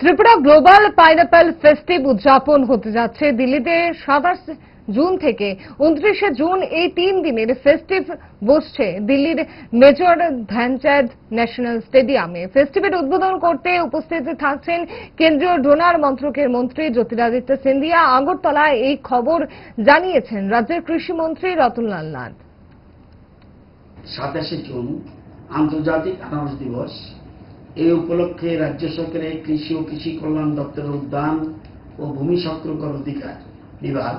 Tripura global pineapple festive উদযাপন হতে যাচ্ছে দিল্লিতে 27 জুন থেকে 29 জুন। এই 3 দিনের ফেস্টিভ বসছে দিল্লির মেজর ধ্যানচাঁদ ন্যাশনাল স্টেডিয়ামে। ফেস্টিভের উদ্বোধন করতে উপস্থিত থাকছেন কেন্দ্রীয় ডোনার মন্ত্রকের মন্ত্রী জ্যোতিরাদিত্য সিন্ধিয়া। আগরতলায় এই খবর জানিয়েছেন রাজ্যের কৃষিমন্ত্রী রতনলাল নাথ। 27 জুন আন্তর্জাতিক আনারস দিবস। এই উপলক্ষে রাজ্য সরকারের কৃষি ও কৃষি কল্যাণ দপ্তরের উদ্যান ও ভূমি সংরক্ষণ অধিকার বিভাগ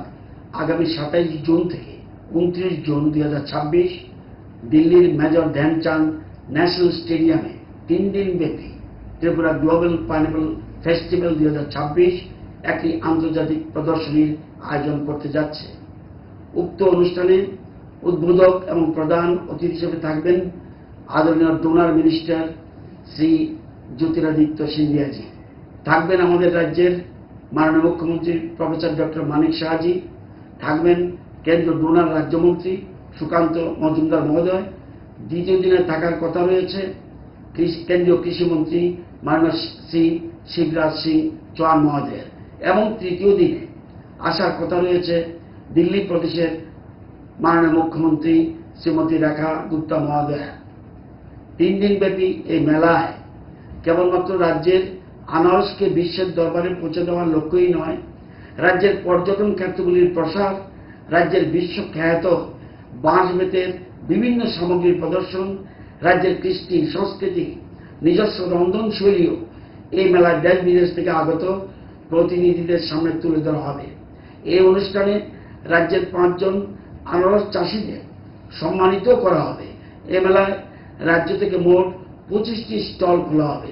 আগামী 27 জুন থেকে 29 জুন 2026 দিল্লির মেজর ধ্যানচাঁদ ন্যাশনাল স্টেডিয়ামে 3 দিন ব্যাপী ত্রিপুরা গ্লোবাল পাইনাপেল ফেস্টিভ্যাল 2026 একটি আন্তর্জাতিক প্রদর্শনীর আয়োজন করতে যাচ্ছে। উক্ত অনুষ্ঠানে উদ্বোধক এবং প্রধান অতিথি হিসেবে থাকবেন আদরণীয় ডোনার মিনিস্টার শ্রী জ্যোতিরাদিত্য সিন্ধিয়াজি। থাকবেন আমাদের রাজ্যের মাননীয় মুখ্যমন্ত্রী প্রফেসর ডক্টর মানিক সাহাজি। থাকবেন কেন্দ্র ডোনার রাজ্যমন্ত্রী সুকান্ত মজুমদার মহোদয়। দ্বিতীয় দিনে থাকার কথা রয়েছে কেন্দ্রীয় কৃষিমন্ত্রী মাননীয় শ্রী শিবরাজ সিং চৌহান মহোদয়ের। এবং তৃতীয় দিনে আসার কথা রয়েছে দিল্লি প্রদেশের মাননীয় মুখ্যমন্ত্রী শ্রীমতী রেখা গুপ্তা মহোদয়া। 3 দিন ব্যাপী এই মেলায় কেবলমাত্র রাজ্যের আনারসকে বিশ্বের দরবারে পৌঁছে দেওয়ার লক্ষ্যই নয়, রাজ্যের পর্যটন ক্ষেত্রগুলির প্রসার, রাজ্যের বিশ্বখ্যাত বাঁশ বেতের বিভিন্ন সামগ্রীর প্রদর্শন, রাজ্যের কৃষ্টি সংস্কৃতি নিজস্ব রন্ধনশৈলীও এই মেলায় দেশ বিদেশ থেকে আগত প্রতিনিধিদের সামনে তুলে ধরা হবে। এই অনুষ্ঠানে রাজ্যের 5 জন আনারস চাষিদের সম্মানিত করা হবে। এই মেলায় রাজ্য থেকে মোট 25টি স্টল খোলা হবে।